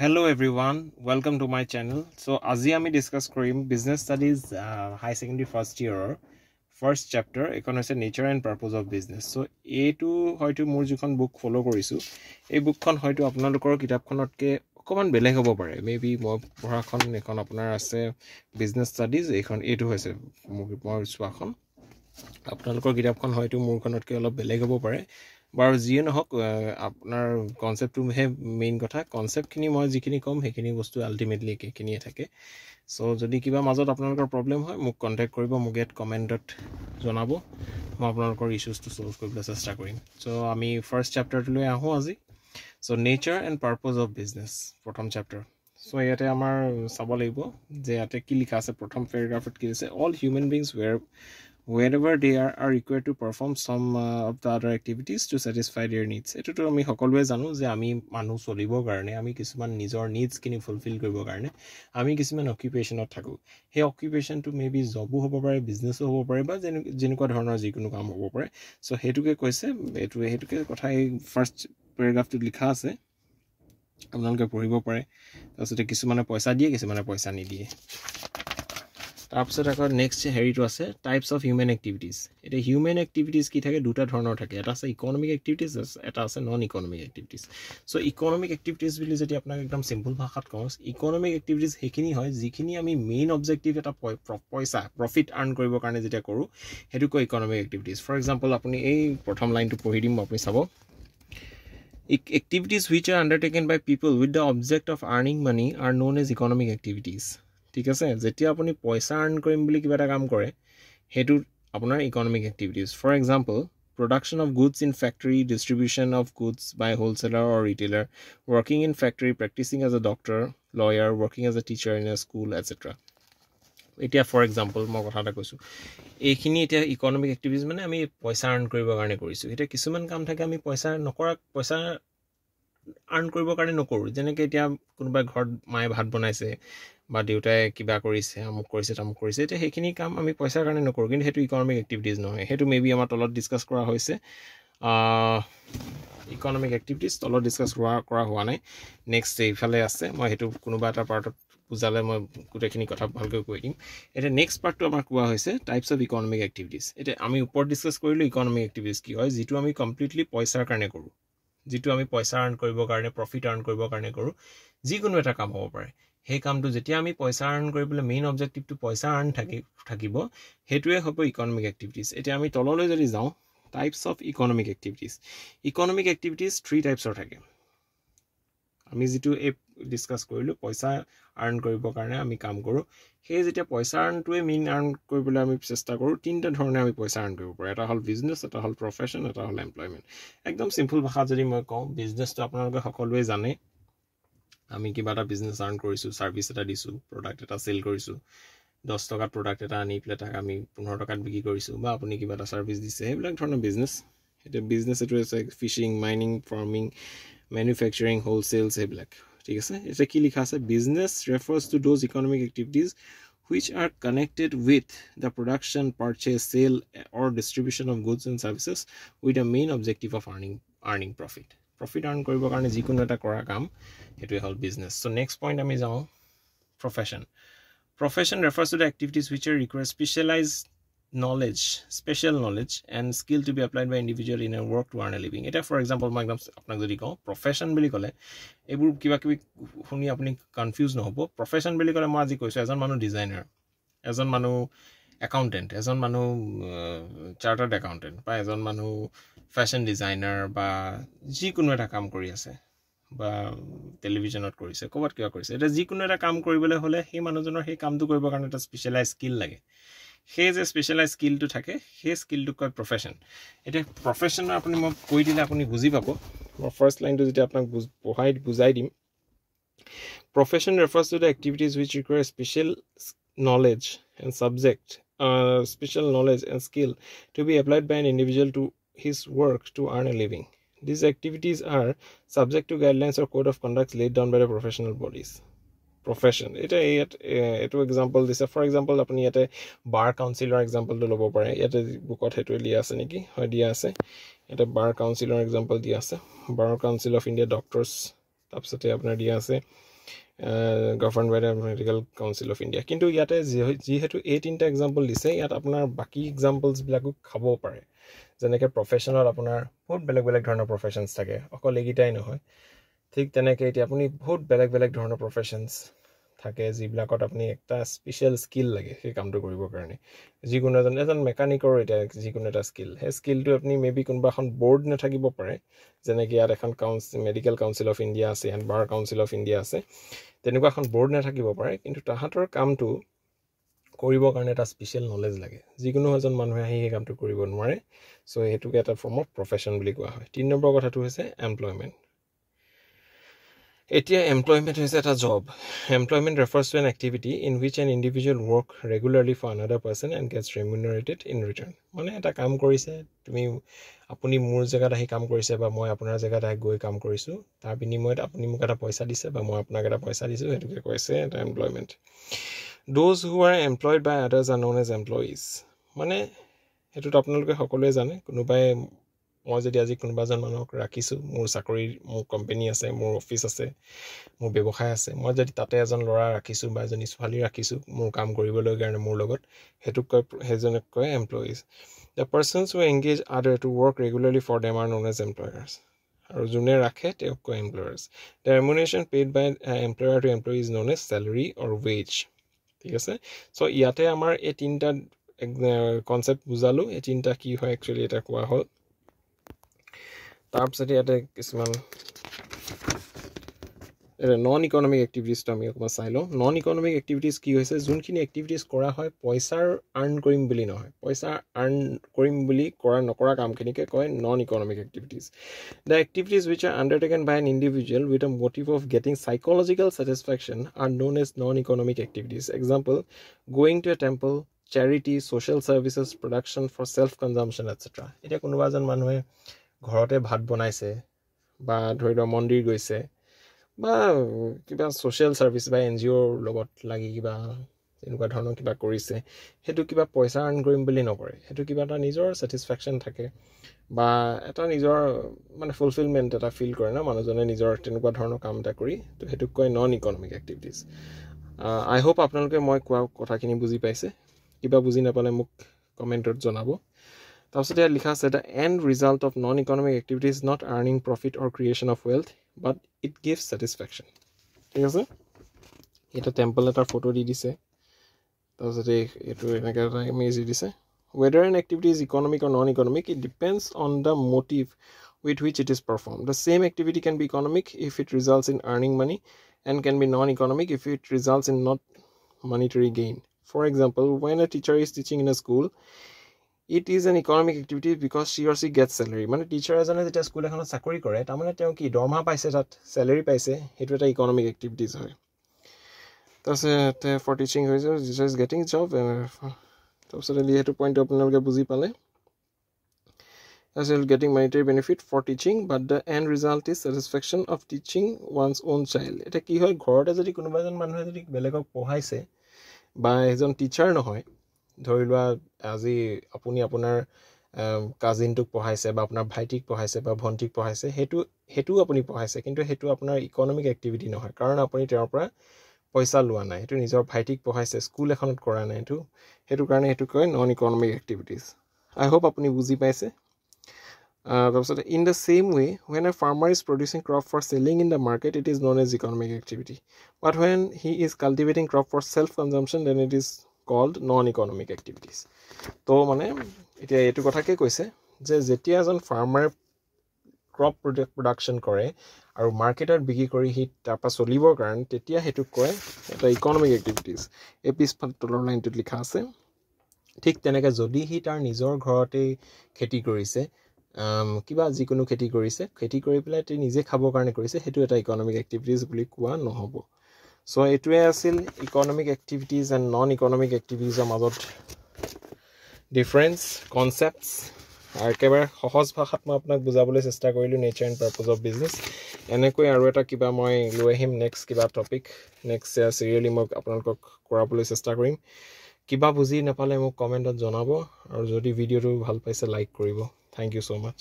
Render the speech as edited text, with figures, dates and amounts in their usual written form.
Hello everyone, welcome to my channel. So আজি আমি discuss কৰিম বিজনেস ষ্টাডিজ হাই secondary first ইয়াৰৰ first chapter এখন হৈছে nature and purpose of business. So এইটো হয়তো মোৰ যিখন বুক ফলো কৰিছো এই বুকখন হয়তো আপোনালোকৰ কিতাপখনতকৈ অকমান বেলেগ হ'ব পাৰে। মেবি মই পঢ়াখন এখন আপোনাৰ আছে বিজনেস ষ্টাডিজ, এইটো হৈছে মোৰ চোৱাখন। আপোনালোকৰ কিতাপখন হয়তো মোৰখনতকৈ অলপ বেলেগ হ'ব পাৰে। বাৰু যিয়ে নহওক আপোনাৰ কনসেপ্টটোহে মেইন কথা। কনসেপ্টখিনি মই যিখিনি কম সেইখিনি বস্তু আল্টিমেটলি একেখিনিয়ে থাকে। সো যদি কিবা মাজত আপোনালোকৰ প্ৰব্লেম হয় মোক কণ্টেক্ট কৰিব, মোক ইয়াত কমেণ্টত জনাব, মই আপোনালোকৰ ইছ্যুজটো সলভ কৰিবলৈ চেষ্টা কৰিম। সো আমি ফাৰ্ষ্ট চেপ্টাৰটোলৈ আহোঁ আজি। So nature and purpose of business প্ৰথম চেপ্টাৰ। সো ইয়াতে আমাৰ চাব লাগিব যে ইয়াতে কি লিখা আছে। প্ৰথম পেৰাগ্ৰাফত কি আছে, all human beings wherever they are required to perform some of the other activities to satisfy their needs. এটোটো আমি সকলোৱে জানো যে আমি মানুহ চলিবৰ কাৰণে আমি কিছুমান নিজৰ নিডছখিনি ফুলফিল কৰিবৰ কাৰণে আমি কিছুমান অকুপেশ্যনত থাকোঁ। সেই অকুপেশ্যনটো মেবি জবো হ'ব পাৰে, বিজনেছো হ'ব পাৰে, বা যেনেকুৱা ধৰণৰ যিকোনো কাম হ'ব পাৰে। চ' সেইটোকে কৈছে, সেইটোকে কথা এই ফাৰ্ষ্ট পেৰাগ্ৰাফটোত লিখা আছে, আপোনালোকে পঢ়িব পাৰে। তাৰপিছতে কিছুমানে পইচা দিয়ে, কিছুমানে পইচা নিদিয়ে। তাৰপিছত আকৌ নেক্সট হেৰিটো আছে টাইপছ অফ হিউমেন এক্টিভিটিজ। এতিয়া হিউমেন এক্টিভিটিজ কি থাকে, দুটা ধৰণৰ থাকে। এটা আছে ইকনমিক এক্টিভিটিজ, এটা আছে নন ইকনমিক এক্টিভিটিজ। চ' ইকনমিক এক্টিভিটিজ বুলি যদি আপোনাক একদম চিম্পল ভাষাত কওঁ, ইকনমিক এক্টিভিটিজ সেইখিনি হয় যিখিনি আমি মেইন অবজেক্টিভ এটা পইচা প্ৰফিট আৰ্ণ কৰিবৰ কাৰণে যেতিয়া কৰোঁ সেইটো কয় ইকনমিক এক্টিভিটিজ। ফৰ এক্সাম্পল আপুনি এই প্ৰথম লাইনটো পঢ়ি দিম, আপুনি চাব। Activities which are undertaken by people with the object of earning money are known as economic activities. ঠিক আছে, যেতিয়া আপুনি পইচা আৰ্ণ কৰিম বুলি কিবা এটা কাম কৰে সেইটো আপোনাৰ economic activities. For example production of goods in factory, distribution of goods by wholesaler or retailer, working in factory, practicing as a doctor, lawyer, working as a teacher in a school, etc. এতিয়া for example মই কথা এটা কৈছোঁ, এইখিনি এতিয়া economic activities মানে আমি পইচা আৰ্ণ কৰিবৰ কাৰণে কৰিছোঁ। এতিয়া কিছুমান কাম থাকে আমি পইচা আৰ্ণ কৰিবৰ কাৰণে নকৰোঁ। যেনেকৈ এতিয়া কোনোবাই ঘৰত মায়ে ভাত বনাইছে বা দেউতাই কিবা কৰিছে, আমুক কৰিছে তামুক কৰিছে, এতিয়া সেইখিনি কাম আমি পইচাৰ কাৰণে নকৰোঁ, কিন্তু সেইটো ইকনমিক এক্টিভিটিজ নহয়। সেইটো মেবি আমাৰ তলত ডিছকাছ কৰা হৈছে। ইকনমিক এক্টিভিটিজ তলত ডিছকাছ কৰা হোৱা নাই। নেক্সট এইফালে আছে, মই সেইটো কোনোবা এটা পাৰ্টত বুজালে মই গোটেইখিনি কথা ভালকৈ কৈ দিম। এতিয়া নেক্সট পাৰ্টটো আমাৰ কোৱা হৈছে টাইপছ অফ ইকনমিক এক্টিভিটিজ। এতিয়া আমি ওপৰত ডিছকাছ কৰিলোঁ ইকনমিক এক্টিভিটিজ কি হয়, যিটো আমি কমপ্লিটলি পইচাৰ কাৰণে কৰোঁ, যিটো আমি পইচা আৰ্ণ কৰিবৰ কাৰণে, প্ৰফিট আৰ্ণ কৰিবৰ কাৰণে কৰোঁ। যিকোনো এটা কাম হ'ব পাৰে, সেই কামটো যেতিয়া আমি পইচা আৰ্ণ কৰিবলৈ মেইন অবজেক্টিভটো পইচা আৰ্ণ থাকিব, সেইটোৱে হ'ব ইকনমিক এক্টিভিটিজ। এতিয়া আমি তললৈ যদি যাওঁ, types of economic activities. Economic activities 3 টাইপছৰ থাকে। আমি যিটো এই ডিছকাছ কৰিলোঁ পইচা আৰ্ণ কৰিবৰ কাৰণে আমি কাম কৰোঁ, সেই যেতিয়া পইচা আৰ্ণটোৱে মেইন আৰ্ণ কৰিবলৈ আমি চেষ্টা কৰোঁ, 3টা ধৰণে আমি পইচা আৰ্ণ কৰিব পাৰোঁ। এটা হ'ল বিজনেছ, এটা হ'ল প্ৰফেশ্যন, এটা হ'ল এমপ্লয়মেণ্ট। একদম চিম্পল ভাষাত যদি মই কওঁ, বিজনেছটো আপোনালোকে সকলোৱে জানে। আমি কিবা এটা বিজনেছ আৰ্ণ কৰিছোঁ, ছাৰ্ভিচ এটা দিছোঁ, প্ৰডাক্ট এটা চেল কৰিছোঁ। 10 টকাত প্ৰডাক্ট এটা আনি পেলাই তাক আমি 15 টকাত বিক্ৰী কৰিছোঁ, বা আপুনি কিবা এটা ছাৰ্ভিচ দিছে, সেইবিলাক ধৰণৰ বিজনেছ। এতিয়া বিজনেছ এইটো আছে fishing, mining, farming, manufacturing, wholesales, সেইবিলাক। ঠিক আছে, এতিয়া কি লিখা আছে, business refers to those economic activities which are connected with the production, purchase, sale or distribution of goods and services with a main objective of earning profit. Profit earn কৰিবৰ কাৰণে যিকোনো এটা কৰা কাম, সেইটোৱে হ'ল বিজনেছ। চ' নেক্সট পইণ্ট আমি যাওঁ, profession. Profession refers to the activities which require special knowledge and skill to be applied by individual in a work to earn a living. এটা ফৰ এক্সাম্পল মই একদম আপোনাক যদি কওঁ, প্ৰফেশ্যন বুলি ক'লে এইবোৰ কিবা কিবি শুনি আপুনি কনফিউজ নহ'ব। প্ৰফেশ্যন বুলি ক'লে মই আজি কৈছোঁ এজন মানুহ ডিজাইনাৰ, এজন মানুহ একাউণ্টেণ্ট, এজন মানুহ চাৰ্টাৰ্ড একাউণ্টেণ্ট, বা এজন মানুহ ফেশ্বন ডিজাইনাৰ, বা যিকোনো এটা কাম কৰি আছে, বা টেলিভিশ্যনত কৰিছে, ক'ৰবাত কিবা কৰিছে। এতিয়া যিকোনো এটা কাম কৰিবলৈ হ'লে সেই মানুহজনৰ সেই কামটো কৰিবৰ কাৰণে এটা স্পেচিয়েলাইজ স্কিল লাগে। সেই যে স্পেচিয়েলাইজ স্কিলটো থাকে, সেই স্কিলটোক কয় প্ৰফেশ্যন। এতিয়া প্ৰফেশ্যনৰ আপুনি মই কৈ দিলে আপুনি বুজি পাব। মই ফাৰ্ষ্ট লাইনটো যেতিয়া আপোনাক বুজাই দিম, profession refers to the activities which require special knowledge and skill to be applied by an individual to his work to earn a living. These activities are subject to guidelines or code of conduct laid down by the professional bodies. Profession, এইটো example দিছে। For example আপুনি ইয়াতে বাৰ কাউন্সিলৰ এক্সাম্পলটো ল'ব পাৰে। ইয়াতে বুকত সেইটোৱে দিয়া আছে নেকি, হয় দিয়া আছে। ইয়াতে বাৰ কাউন্সিলৰ এক্সাম্পল দিয়া আছে, bar council of India doctors. তাৰপিছতে আপোনাৰ দিয়া আছে govern by the medical council of India কিন্তু ইয়াতে যিহেতু এই তিনিটা এক্সাম্পল দিছে ইয়াত আপোনাৰ বাকী এক্সাম্পলছবিলাকো খাব পাৰে যেনেকৈ প্ৰফেশ্যনত আপোনাৰ বহুত বেলেগ বেলেগ ধৰণৰ প্ৰফেশ্যনছ থাকে অকল এইকেইটাই নহয় ঠিক তেনেকৈ এতিয়া আপুনি বহুত বেলেগ বেলেগ ধৰণৰ প্ৰফেশ্যনছ থাকে যিবিলাকত আপুনি একটা স্পেচিয়েল স্কিল লাগে সেই কামটো কৰিবৰ কাৰণে যিকোনো এজন মেকানিকৰ এতিয়া যিকোনো এটা স্কিল সেই স্কিলটো আপুনি মেবি কোনোবা এখন বৰ্ড নাথাকিব পাৰে যেনেকৈ ইয়াত এখন মেডিকেল কাউন্সিল অফ ইণ্ডিয়া আছে and bar council of India আছে তেনেকুৱা এখন বৰ্ড নাথাকিব পাৰে কিন্তু তাহাঁতৰ কামটো কৰিবৰ কাৰণে এটা স্পেচিয়েল নলেজ লাগে যিকোনো এজন মানুহে আহি সেই কামটো কৰিব নোৱাৰে চ' সেইটোকে এটা ফৰ্ম অফ প্ৰফেশ্যন বুলি কোৱা হয় 3 নম্বৰ কথাটো হৈছে এমপ্লয়মেণ্ট এতিয়া এমপ্লয়মেণ্ট হৈছে এটা job employment refers to an activity in which an individual work regularly for another person and gets remunerated in return মানে এটা কাম কৰিছে আপুনি মোৰ জেগাত আহি কাম কৰিছে বা মই আপোনাৰ জেগাত আহি গৈ কাম কৰিছোঁ তাৰ বিনিময়ত আপুনি মোক এটা পইচা দিছে বা মই আপোনাক এটা পইচা দিছোঁ সেইটোকে কৈছে এটা employment Those who are employed by others are known as employees মানে সেইটোত আপোনালোকে সকলোৱে জানে কোনোবাই মই যদি আজি কোনোবা এজন মানুহক ৰাখিছোঁ মোৰ চাকৰিৰ মোৰ কোম্পানী আছে মোৰ অফিচ আছে মোৰ ব্যৱসায় আছে মই যদি তাতে এজন ল'ৰা ৰাখিছোঁ বা এজনী ছোৱালী ৰাখিছোঁ মোৰ কাম কৰিবলৈ কাৰণে মোৰ লগত সেইজনক কয় employees the persons who engage other to work regularly for them are known as employers আৰু যোনে ৰাখে তেওঁক কয় employers the remuneration paid by employer to employee is known as salary or wage ঠিক আছে চ' ইয়াতে আমাৰ এই তিনিটা কনচেপ্ট বুজালোঁ এই তিনিটা কি হয় একচুৱেলি এটা কোৱা হ'ল তাৰপিছতে ইয়াতে কিছুমান নন ইকনমিক এক্টিভিটিজটো আমি অকণমান চাই লওঁ নন ইকনমিক এক্টিভিটিজ কি হৈছে যোনখিনি এক্টিভিটিজ কৰা হয় পইচাৰ আৰ্ণ কৰিম বুলি নহয় পইচা আৰ্ণ কৰিম বুলি নকৰা কামখিনিকে কয় non economic activities the activities which are undertaken by an individual with a motive of getting psychological satisfaction are known as non economic activities example going to a temple charity social services production for self consumption etcetera এতিয়া কোনোবা এজন মানুহে ঘৰতে ভাত বনাইছে বা ধৰি লওক মন্দিৰ গৈছে বা কিবা ছ'চিয়েল ছাৰ্ভিচ বা NGOৰ লগত লাগি কিবা এনেকুৱা ধৰণৰ কিবা কৰিছে সেইটো কিবা পইচা আৰ্ণ কৰিম বুলি নকৰে সেইটো কিবা এটা নিজৰ ছেটিছফেকশ্যন থাকে বা এটা নিজৰ মানে ফুলফিলমেণ্ট এটা ফিল কৰে ন মানুহজনে নিজৰ তেনেকুৱা ধৰণৰ কাম এটা কৰি তো সেইটোক কয় non economic activities I hope আপোনালোকে মই কোৱা কথাখিনি বুজি পাইছে কিবা বুজি নাপালে মোক কমেণ্টত জনাব তাৰপিছতে লিখা আছে the end result of non economic activities not earning profit or creation of wealth but it gives satisfaction ঠিক আছে এটা টেম্পল এটাৰ ফটো দি দিছে তাৰপিছতে এইটো এনেকৈ এটা ইমেজ দি দিছে whether an activity is economic or non economic it depends on the motive with which it is perform the same activity can be economic if it results in earning money and can be non economic if it results in not monetary gain for example when a teacher is teaching in a school it is an economic activity because she or he gets salary মানে teacher এজনে যেতিয়া school এখনত চাকৰি কৰে তাৰমানে তেওঁ কি দৰমহা পাইছে তাত চেলাৰী পাইছে সেইটো এটা ইকনমিক এক্টিভিটিজ হয় তাৰপিছতে ফৰ টিচিং হৈছে টিচাৰ ইজ গেটিং জব তাৰপিছতে সেইটো পইণ্টটো আপোনালোকে বুজি পালে তাৰপিছত getting monetary benefit for teaching but the end result is satisfaction of teaching one's own child এতিয়া কি হয় ঘৰতে যদি কোনোবা এজন মানুহে যদি বেলেগক পঢ়াইছে বা এজন টিচাৰ নহয় ধৰি লোৱা আজি আপুনি আপোনাৰ কাজিনটোক পঢ়াইছে বা আপোনাৰ ভাইটিক পঢ়াইছে বা ভণ্টিক পঢ়াইছে সেইটোও আপুনি পঢ়াইছে কিন্তু সেইটো আপোনাৰ ইকনমিক এক্টিভিটি নহয় কাৰণ আপুনি তেওঁৰ পৰা পইচা লোৱা নাই সেইটো নিজৰ ভাইটিক পঢ়াইছে স্কুল এখনত কৰা নাই সেইটো কাৰণে সেইটো কয় non economic activities I hope আপুনি বুজি পাইছে তাৰপিছত in the same way when a farmer is producing crop for selling in the market it is known as economic activity but when he is cultivating crop for self consumption then it is called non economic activities তো মানে এতিয়া এইটো কথাকে কৈছে যে যেতিয়া এজন ফাৰ্মাৰে crop production কৰে আৰু মাৰ্কেটত বিক্ৰী কৰি সি তাৰপৰা চলিবৰ কাৰণে তেতিয়া সেইটোক কয় এটা ইকনমিক এক্টিভিটিজ এই পিছফাল তলৰ লাইনটোত লিখা আছে ঠিক তেনেকৈ যদি সি তাৰ নিজৰ ঘৰতেই খেতি কৰিছে কিবা যিকোনো খেতি কৰিছে খেতি কৰি পেলাই তেওঁ নিজে খাবৰ কাৰণে কৰিছে সেইটো এটা ইকনমিক এক্টিভিটিজ বুলি কোৱা নহ'ব চ' এইটোৱে আছিল economic activities and non economic এক্টিভিটিজৰ মাজত ডিফাৰেঞ্চ কনচেপ্টছ আৰু একেবাৰে সহজ ভাষাত মই আপোনাক বুজাবলৈ চেষ্টা কৰিলোঁ nature and purpose of business এনেকৈ আৰু এটা কিবা মই লৈ আহিম নেক্সট কিবা টপিক নেক্সট চিৰিয়েলি মই আপোনালোকক কৰাবলৈ চেষ্টা কৰিম কিবা বুজি নাপালে মোক কমেণ্টত জনাব আৰু যদি ভিডিঅ'টো ভাল পাইছে লাইক কৰিব থেংক ইউ ছ' মাছ